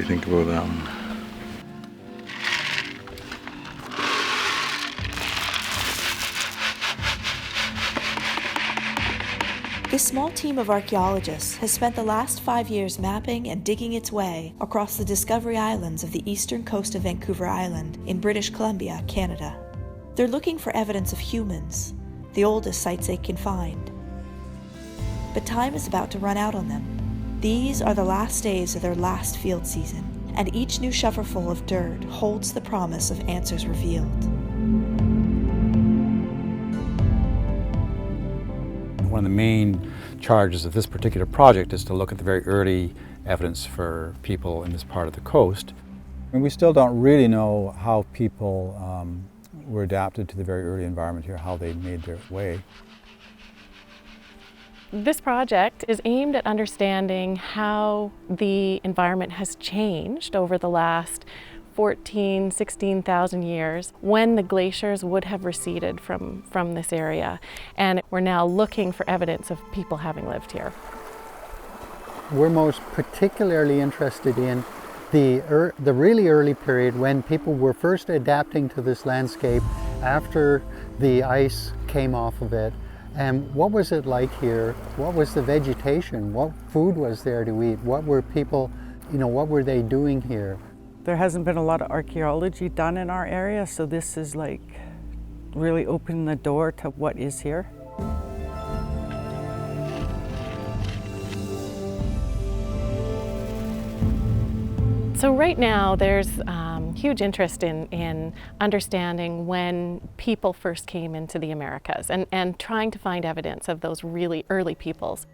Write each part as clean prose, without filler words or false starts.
think about that one. This small team of archaeologists has spent the last 5 years mapping and digging its way across the Discovery Islands of the eastern coast of Vancouver Island in British Columbia, Canada. They're looking for evidence of humans, the oldest sites they can find. But time is about to run out on them. These are the last days of their last field season, and each new shovelful of dirt holds the promise of answers revealed. One of the main charges of this particular project is to look at the very early evidence for people in this part of the coast. And we still don't really know how people were adapted to the very early environment here, how they made their way. This project is aimed at understanding how the environment has changed over the last 16,000 years when the glaciers would have receded from this area. And we're now looking for evidence of people having lived here. We're most particularly interested in the really early period when people were first adapting to this landscape after the ice came off of it. And what was it like here? What was the vegetation? What food was there to eat? What were people, what were they doing here? There hasn't been a lot of archaeology done in our area, so this is like really opening the door to what is here. So right now there's huge interest in understanding when people first came into the Americas and trying to find evidence of those really early peoples.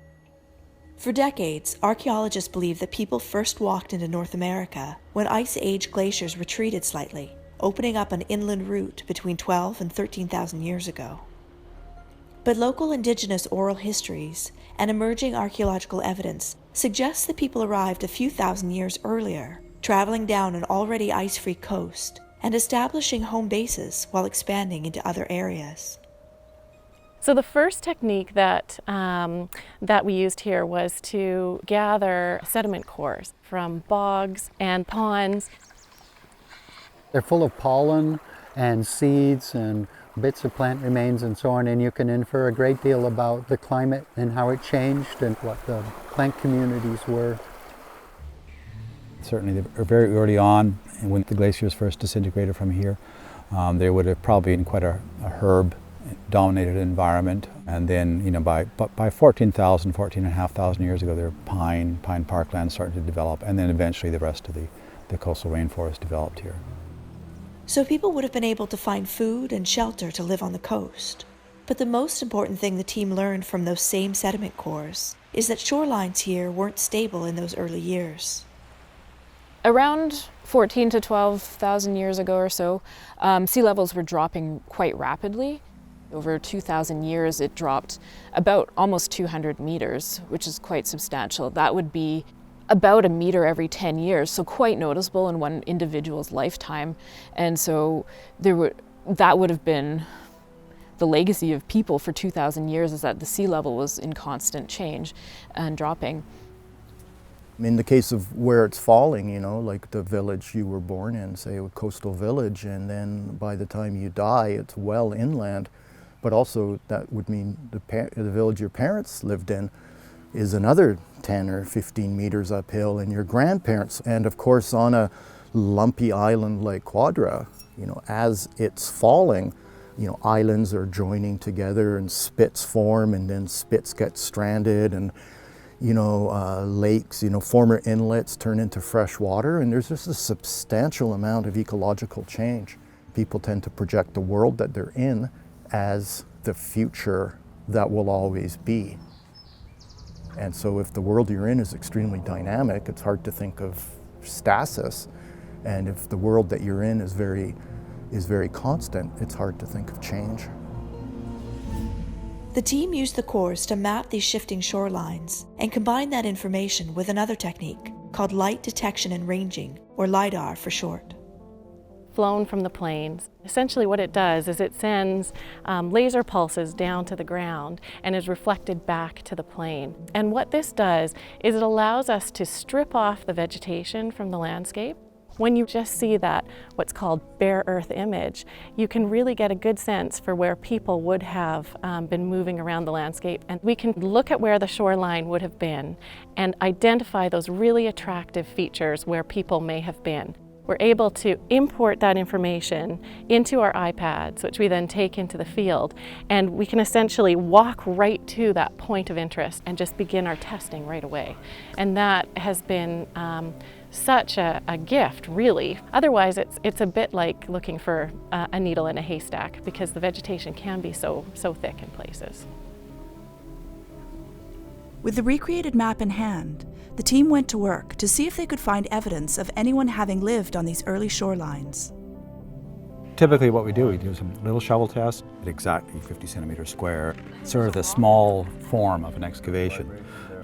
For decades, archaeologists believe that people first walked into North America when Ice Age glaciers retreated slightly, opening up an inland route between 12 and 13,000 years ago. But local indigenous oral histories and emerging archaeological evidence suggests that people arrived a few thousand years earlier, traveling down an already ice-free coast and establishing home bases while expanding into other areas. So the first technique that we used here was to gather sediment cores from bogs and ponds. They're full of pollen and seeds and bits of plant remains and so on, and you can infer a great deal about the climate and how it changed and what the plant communities were. Certainly very early on, when the glaciers first disintegrated from here, they would have probably been quite a herb-dominated environment. And then, by 14,500 years ago, there were pine parklands starting to develop, and then eventually the rest of the coastal rainforest developed here. So people would have been able to find food and shelter to live on the coast. But the most important thing the team learned from those same sediment cores is that shorelines here weren't stable in those early years. Around 14 to 12,000 years ago or so, sea levels were dropping quite rapidly. Over 2,000 years, it dropped about almost 200 meters, which is quite substantial. That would be about a meter every 10 years, so quite noticeable in one individual's lifetime. And so that would have been the legacy of people for 2,000 years, is that the sea level was in constant change and dropping. In the case of where it's falling, like the village you were born in, say a coastal village, and then by the time you die, it's well inland. But also that would mean the village your parents lived in is another 10 or 15 meters uphill, and your grandparents. And of course, on a lumpy island like Quadra, as it's falling, islands are joining together and spits form, and then spits get stranded, and lakes, former inlets turn into fresh water, and there's just a substantial amount of ecological change. People tend to project the world that they're in as the future that will always be. And so if the world you're in is extremely dynamic, it's hard to think of stasis. And if the world that you're in is very constant, it's hard to think of change. The team used the cores to map these shifting shorelines and combine that information with another technique called light detection and ranging, or LiDAR for short. flown from the plains. Essentially what it does is it sends laser pulses down to the ground and is reflected back to the plain. And what this does is it allows us to strip off the vegetation from the landscape. When you just see that, what's called bare earth image, you can really get a good sense for where people would have been moving around the landscape. And we can look at where the shoreline would have been and identify those really attractive features where people may have been. We're able to import that information into our iPads, which we then take into the field, and we can essentially walk right to that point of interest and just begin our testing right away. And that has been such a gift, really. Otherwise, it's a bit like looking for a needle in a haystack, because the vegetation can be so thick in places. With the recreated map in hand, the team went to work to see if they could find evidence of anyone having lived on these early shorelines. Typically what we do some little shovel tests at exactly 50 centimeters square, sort of the small form of an excavation,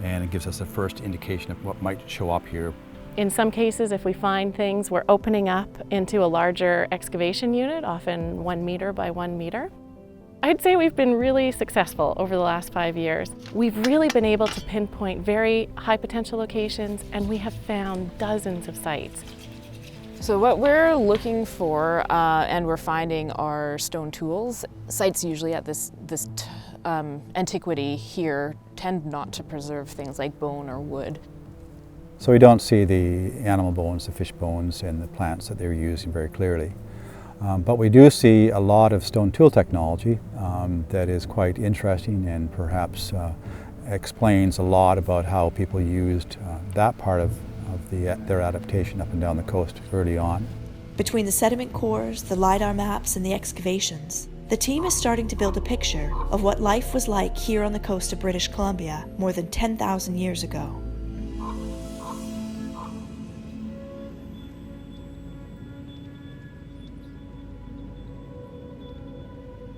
and it gives us a first indication of what might show up here. In some cases, if we find things, we're opening up into a larger excavation unit, often 1 meter by 1 meter. I'd say we've been really successful over the last 5 years. We've really been able to pinpoint very high potential locations, and we have found dozens of sites. So what we're looking for and we're finding are stone tools. Sites usually at this antiquity here tend not to preserve things like bone or wood. So we don't see the animal bones, the fish bones, and the plants that they're using very clearly. But we do see a lot of stone tool technology that is quite interesting and perhaps explains a lot about how people used that part of their adaptation up and down the coast early on. Between the sediment cores, the LiDAR maps, and the excavations, the team is starting to build a picture of what life was like here on the coast of British Columbia more than 10,000 years ago.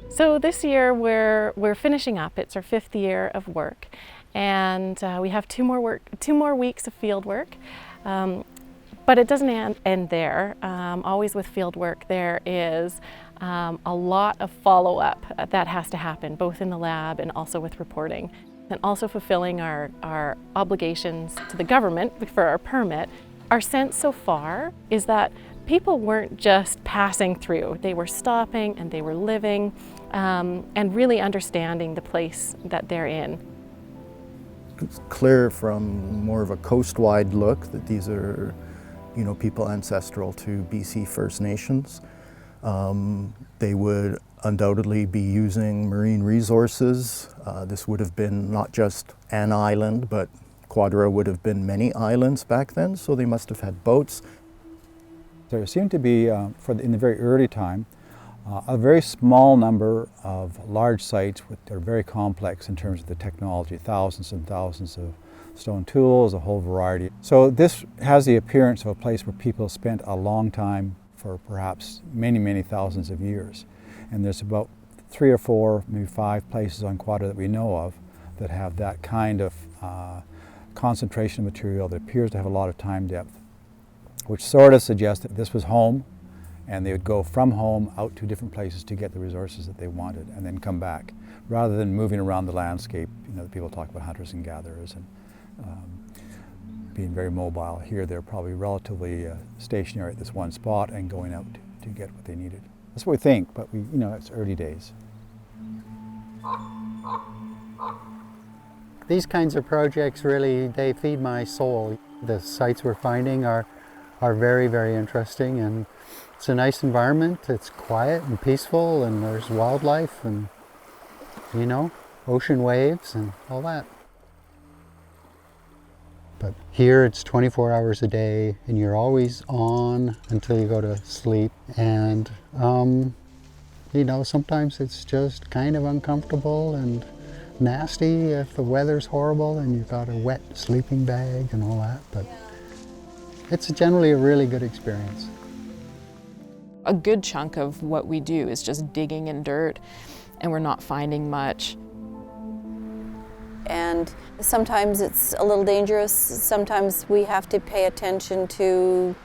So this year we're finishing up. It's our 5th year of work, and we have two more weeks of field work. But it doesn't end there. Always with field work, there is a lot of follow-up that has to happen, both in the lab and also with reporting, and also fulfilling our obligations to the government for our permit. Our sense so far is that people weren't just passing through. They were stopping and they were living and really understanding the place that they're in. It's clear from more of a coast-wide look that these are, people ancestral to BC First Nations. They would undoubtedly be using marine resources. This would have been not just an island, but Quadra would have been many islands back then, so they must have had boats. There seemed to be, in the very early time, a very small number of large sites that are very complex in terms of the technology, thousands and thousands of stone tools, a whole variety. So this has the appearance of a place where people spent a long time for perhaps many, many thousands of years. And there's about 3 or 4, maybe 5 places on Quadra that we know of that have that kind of concentration of material that appears to have a lot of time depth, which sort of suggests that this was home, and they would go from home out to different places to get the resources that they wanted and then come back, rather than moving around the landscape. People talk about hunters and gatherers and being very mobile. Here they're probably relatively stationary at this one spot and going out to get what they needed. That's what we think, but it's early days. These kinds of projects really, they feed my soul. The sites we're finding are very, very interesting, and it's a nice environment. It's quiet and peaceful, and there's wildlife and, ocean waves and all that. But here it's 24 hours a day, and you're always on until you go to sleep. And, sometimes it's just kind of uncomfortable and nasty if the weather's horrible and you've got a wet sleeping bag and all that. But it's generally a really good experience. A good chunk of what we do is just digging in dirt, and we're not finding much. And sometimes it's a little dangerous. Sometimes we have to pay attention to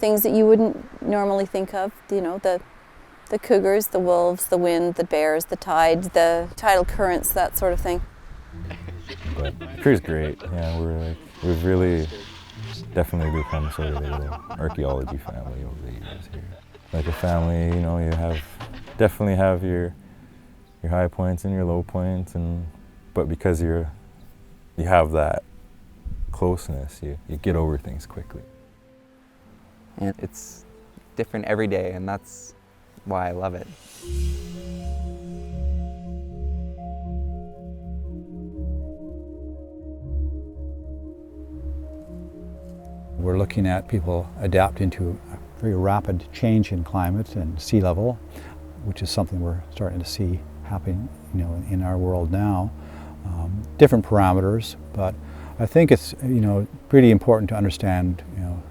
things that you wouldn't normally think of, you know, the cougars, the wolves, the wind, the bears, the tide, the tidal currents, that sort of thing. But Crew's great. Yeah, we've really definitely become sort of a little archaeology family over the years here. Like a family, you know, you definitely have your high points and your low points, but because you have that closeness, you get over things quickly. And it's different every day, and that's why I love it. We're looking at people adapting to a very rapid change in climate and sea level, which is something we're starting to see happening, you know, in our world now. Different parameters, but I think it's, you know, pretty important to understand, you know,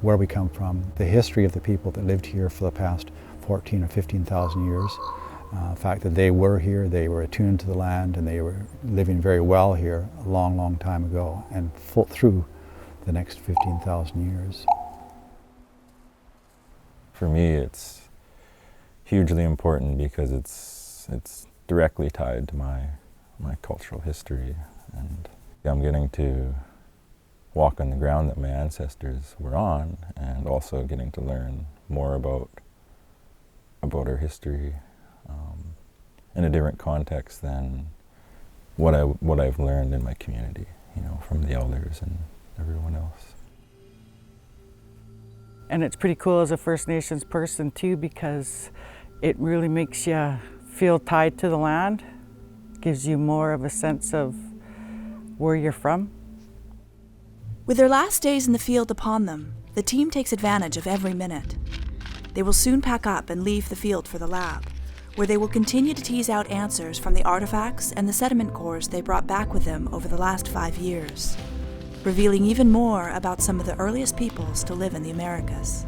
where we come from, the history of the people that lived here for the past 14 or 15,000 years. The fact that they were here, they were attuned to the land, and they were living very well here a long, long time ago, and through the next 15,000 years. For me, it's hugely important because it's directly tied to my cultural history, and I'm getting to walk on the ground that my ancestors were on, and also getting to learn more about our history in a different context than what I've learned in my community, you know, from the elders and everyone else. And it's pretty cool as a First Nations person too, because it really makes you feel tied to the land, gives you more of a sense of where you're from. With their last days in the field upon them, the team takes advantage of every minute. They will soon pack up and leave the field for the lab, where they will continue to tease out answers from the artifacts and the sediment cores they brought back with them over the last 5 years, revealing even more about some of the earliest peoples to live in the Americas.